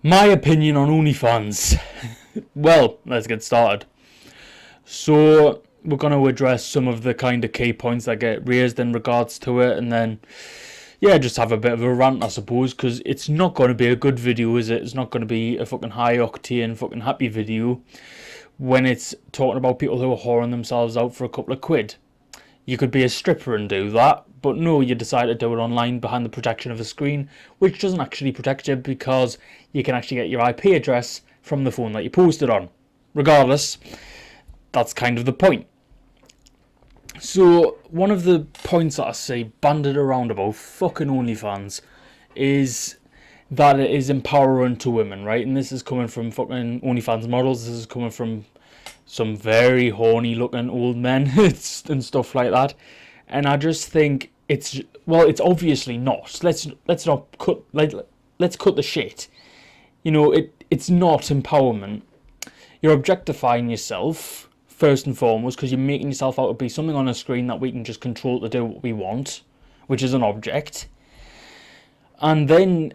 My opinion on OnlyFans. Well, let's get started. So, we're going to address some of the kind of key points that get raised in regards to it, and then, yeah, just have a bit of a rant, I suppose, because it's not going to be a good video, is it? It's not going to be a fucking high octane, fucking happy video when it's talking about people who are whoring themselves out for a couple of quid. You could be a stripper and do that, but no, you decide to do it online behind the protection of a screen, which doesn't actually protect you because you can actually get your IP address from the phone that you posted on. Regardless, that's kind of the point. So, one of the points that I see banded around about fucking OnlyFans is that it is empowering to women, right? And this is coming from fucking OnlyFans models, this is coming from some very horny looking old men and stuff like that, and I just think it's obviously not. Let's cut the shit. It's not empowerment. You're objectifying yourself first and foremost because you're making yourself out to be something on a screen that we can just control to do what we want, which is an object. And then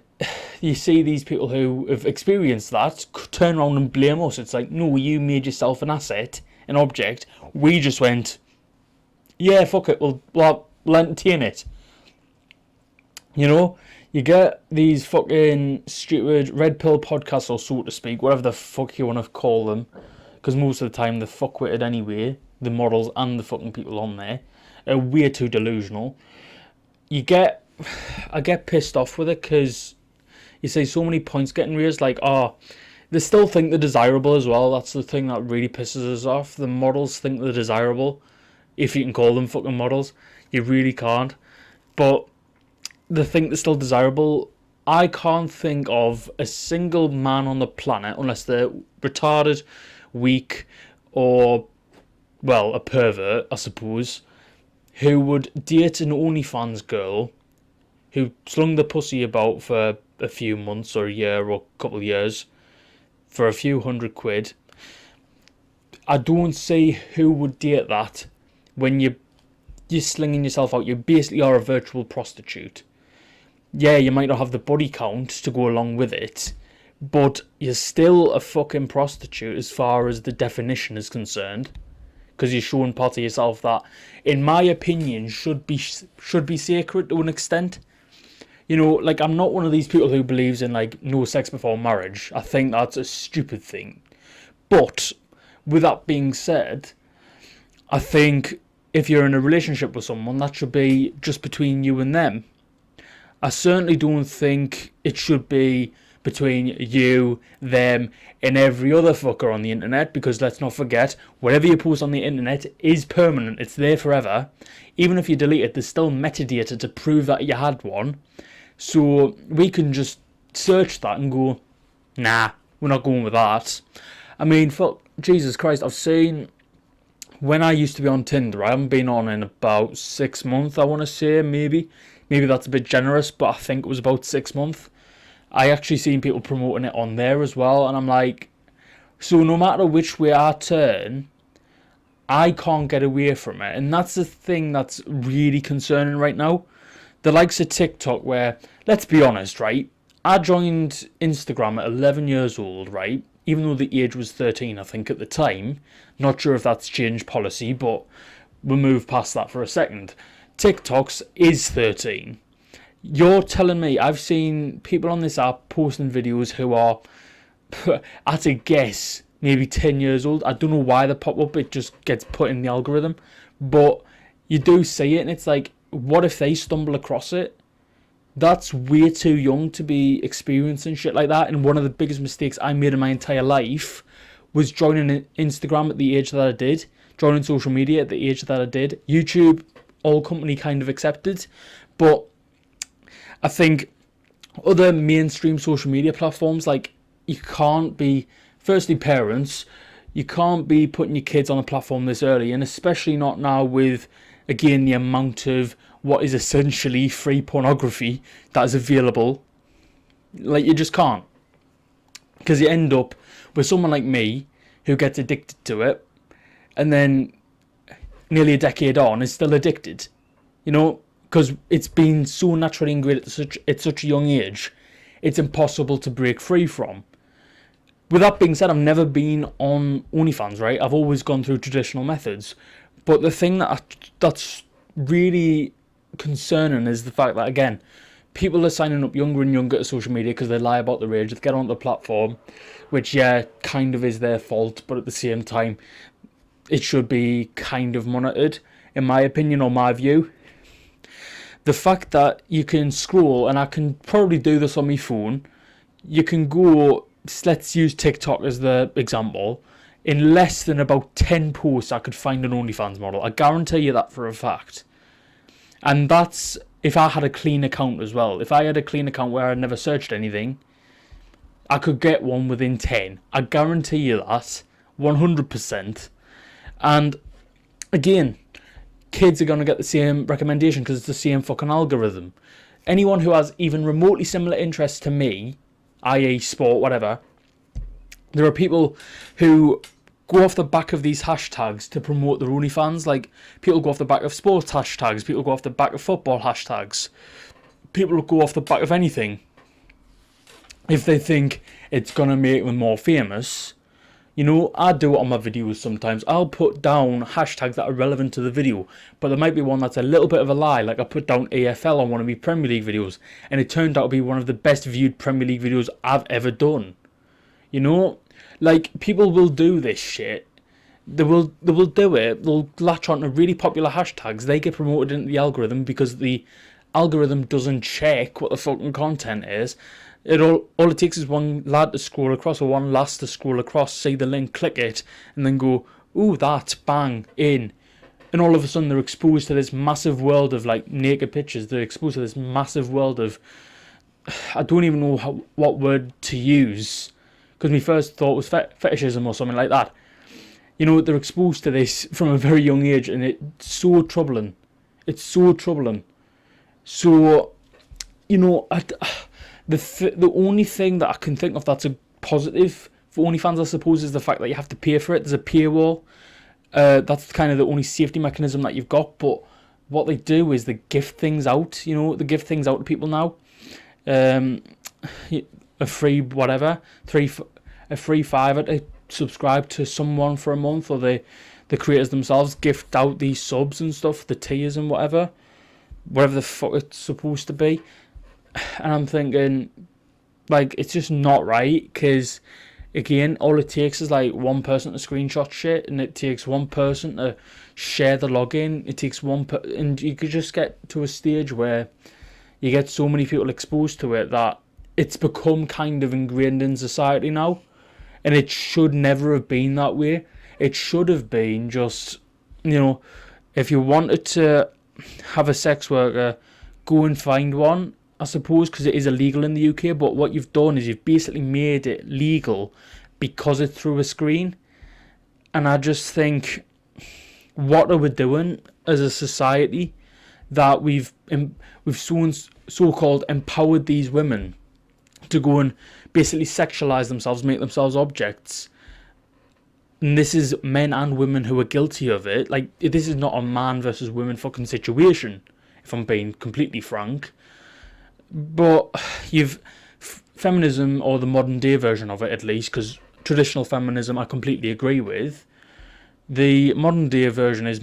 you see these people who have experienced that turn around and blame us. It's like, no, you made yourself an asset, an object. We just went, yeah, fuck it, we'll entertain it. You get these fucking stupid red pill podcasts, or so to speak, whatever the fuck you want to call them, because most of the time they're fuckwitted anyway, the models and the fucking people on there are way too delusional. I get pissed off with it because you see so many points getting raised, like, they still think they're desirable as well. That's the thing that really pisses us off. The models think they're desirable, if you can call them fucking models. You really can't. But they think they're still desirable. I can't think of a single man on the planet, unless they're retarded, weak, or, well, a pervert, I suppose, who would date an OnlyFans girl who slung the pussy about for a few months or a year or a couple of years for a few £100. I don't see who would date that when you're slinging yourself out. You basically are a virtual prostitute. Yeah, you might not have the body count to go along with it, but you're still a fucking prostitute as far as the definition is concerned, because you're showing part of yourself that, in my opinion, should be sacred to an extent. I'm not one of these people who believes in, no sex before marriage. I think that's a stupid thing. But, with that being said, I think if you're in a relationship with someone, that should be just between you and them. I certainly don't think it should be between you, them, and every other fucker on the internet, because let's not forget, whatever you post on the internet is permanent. It's there forever. Even if you delete it, there's still metadata to prove that you had one. So we can just search that and go, nah, we're not going with that. I mean, fuck, Jesus Christ, I've seen, when I used to be on Tinder, I haven't been on in about 6 months, I want to say, maybe. Maybe that's a bit generous, but I think it was about 6 months. I actually seen people promoting it on there as well, and I'm like, so no matter which way I turn, I can't get away from it. And that's the thing that's really concerning right now. The likes of TikTok, where, let's be honest, right? I joined Instagram at 11 years old, right? Even though the age was 13, I think, at the time. Not sure if that's changed policy, but we'll move past that for a second. TikTok's is 13. You're telling me, I've seen people on this app posting videos who are, at a guess, maybe 10 years old. I don't know why they pop up, it just gets put in the algorithm. But you do see it, and it's like, what if they stumble across it? That's way too young to be experiencing shit like that. And one of the biggest mistakes I made in my entire life was joining Instagram at the age that I did, joining social media at the age that I did. YouTube, all company kind of accepted, but I think other mainstream social media platforms, you can't be, firstly, parents, you can't be putting your kids on a platform this early, and especially not now with, again, the amount of what is essentially free pornography that is available. You just can't. Because you end up with someone like me who gets addicted to it, and then nearly a decade on is still addicted. Because it's been so naturally ingrained at such a young age. it's impossible to break free from. With that being said, I've never been on OnlyFans, right? I've always gone through traditional methods. But the thing that's really concerning is the fact that, again, people are signing up younger and younger to social media because they lie about their age. They get onto the platform, which, yeah, kind of is their fault, but at the same time, it should be kind of monitored, in my opinion or my view. The fact that you can scroll, and I can probably do this on my phone, you can go, let's use TikTok as the example, in less than about 10 posts I could find an OnlyFans model. I guarantee you that for a fact. And that's if I had a clean account as well. If I had a clean account where I never searched anything, I could get one within 10. I guarantee you that, 100%. And again, kids are going to get the same recommendation because it's the same fucking algorithm. Anyone who has even remotely similar interests to me, i.e. sport, whatever, there are people who go off the back of these hashtags to promote their OnlyFans. Like, people go off the back of sports hashtags, people go off the back of football hashtags, people go off the back of anything if they think it's going to make them more famous. You know, I do it on my videos sometimes. I'll put down hashtags that are relevant to the video, but there might be one that's a little bit of a lie. Like, I put down AFL on one of my Premier League videos, and it turned out to be one of the best viewed Premier League videos I've ever done. You know, like, people will do this shit. They will do it. They'll latch on to really popular hashtags. They get promoted into the algorithm because the algorithm doesn't check what the fucking content is. All it takes is one lad to scroll across, or one lass to scroll across, see the link, click it, and then go, ooh, that, bang, in. And all of a sudden they're exposed to this massive world of, like, naked pictures. They're exposed to this massive world of, I don't even know what word to use, because my first thought was fetishism or something like that. You know, they're exposed to this from a very young age, and it's so troubling. It's so troubling. So, you know, the only thing that I can think of that's a positive for OnlyFans, I suppose, is the fact that you have to pay for it. There's a paywall. That's kind of the only safety mechanism that you've got. But what they do is they gift things out. You know, they give things out to people now. A free whatever, a free $5 to subscribe to someone for a month, or the creators themselves gift out these subs and stuff, the tiers and whatever the fuck it's supposed to be. And I'm thinking, like, it's just not right, because, again, all it takes is, like, one person to screenshot shit, and it takes one person to share the login. It takes and you could just get to a stage where you get so many people exposed to it that it's become kind of ingrained in society now, and it should never have been that way. It should have been just, you know, if you wanted to have a sex worker, go and find one, I suppose, because it is illegal in the UK. But what you've done is you've basically made it legal because it's through a screen. And I just think, what are we doing as a society that we've so-called empowered these women to go and basically sexualize themselves, make themselves objects. And this is men and women who are guilty of it. Like, this is not a man versus women fucking situation, if I'm being completely frank. But you've feminism, or the modern day version of it at least, because traditional feminism I completely agree with. The modern day version is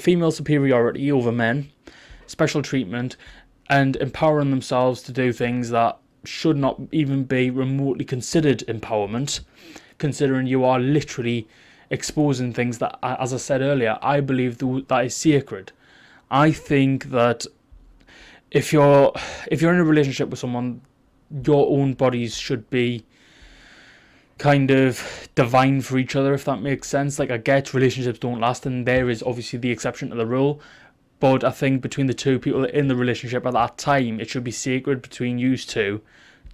female superiority over men, special treatment, and empowering themselves to do things that should not even be remotely considered empowerment, considering you are literally exposing things that, as I said earlier, I believe that is sacred. I think that if you're in a relationship with someone, your own bodies should be kind of divine for each other, if that makes sense. Like, I get relationships don't last, and there is obviously the exception to the rule, but I think between the two people in the relationship at that time, it should be sacred between you two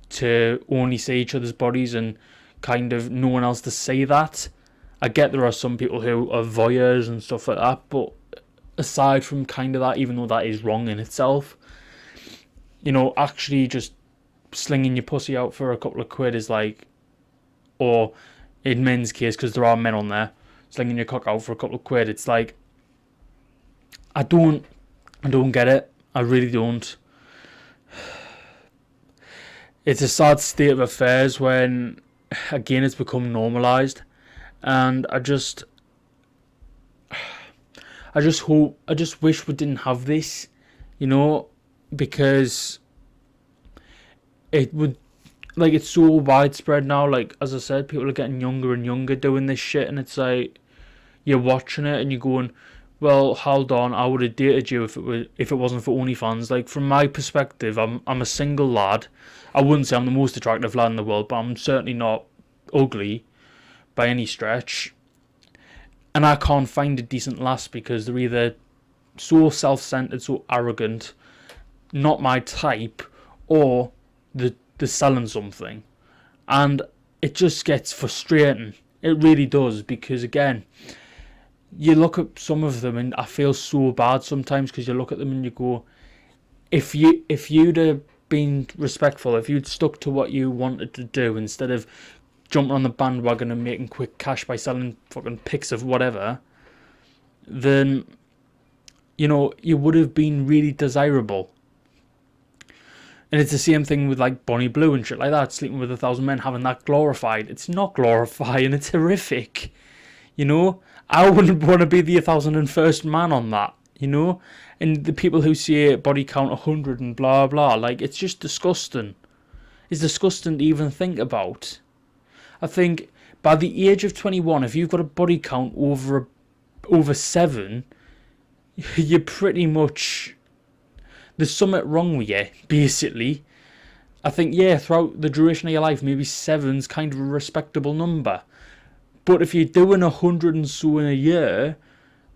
to only see each other's bodies and kind of no one else to say that. I get there are some people who are voyeurs and stuff like that, but aside from kind of that, even though that is wrong in itself, you know, actually just slinging your pussy out for a couple of quid is like, or in men's case, because there are men on there, slinging your cock out for a couple of quid, it's like, I don't get it. I really don't. it's a sad state of affairs when, again, it's become normalised. And I just wish we didn't have this, you know, because it would, like, it's so widespread now. Like, as I said, people are getting younger and younger doing this shit, and it's like, you're watching it and you're going, well, hold on, I would have dated you if it wasn't for OnlyFans. Like, from my perspective, I'm a single lad. I wouldn't say I'm the most attractive lad in the world, but I'm certainly not ugly by any stretch. And I can't find a decent lass because they're either so self-centered, so arrogant, not my type, or they're selling something. And it just gets frustrating. It really does, because again, you look at some of them and I feel so bad sometimes, because you look at them and you go, if you'd have been respectful, if you'd stuck to what you wanted to do instead of jumping on the bandwagon and making quick cash by selling fucking pics of whatever, then, you know, you would have been really desirable. And it's the same thing with like Bonnie Blue and shit like that, sleeping with 1,000 men, having that glorified. It's not glorifying, it's horrific. You know, I wouldn't want to be the 1,001st man on that, you know? And the people who say body count 100 and blah blah, like, it's just disgusting. It's disgusting to even think about. I think by the age of 21, if you've got a body count over 7, you're pretty much, there's something wrong with you, basically. I think, yeah, throughout the duration of your life, maybe 7's kind of a respectable number. But if you're doing 100 and so in a year,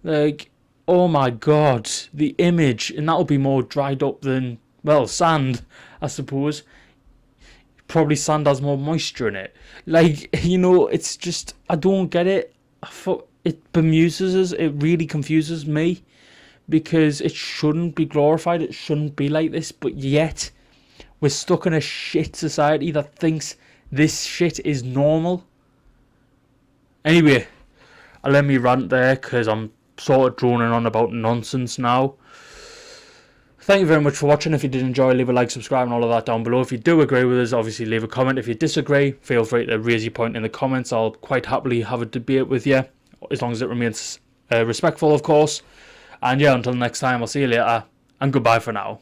like, oh my god, the image, and that'll be more dried up than, well, sand, I suppose. Probably sand has more moisture in it. Like, you know, it's just, I don't get it. It bemuses us. It really confuses me, because it shouldn't be glorified. It shouldn't be like this. But yet, we're stuck in a shit society that thinks this shit is normal. Anyway, I'll let me rant there, because I'm sort of droning on about nonsense now. Thank you very much for watching. If you did enjoy, leave a like, subscribe, and all of that down below. If you do agree with us, obviously leave a comment. If you disagree, feel free to raise your point in the comments. I'll quite happily have a debate with you, as long as it remains respectful, of course. And yeah, until next time, I'll see you later, and goodbye for now.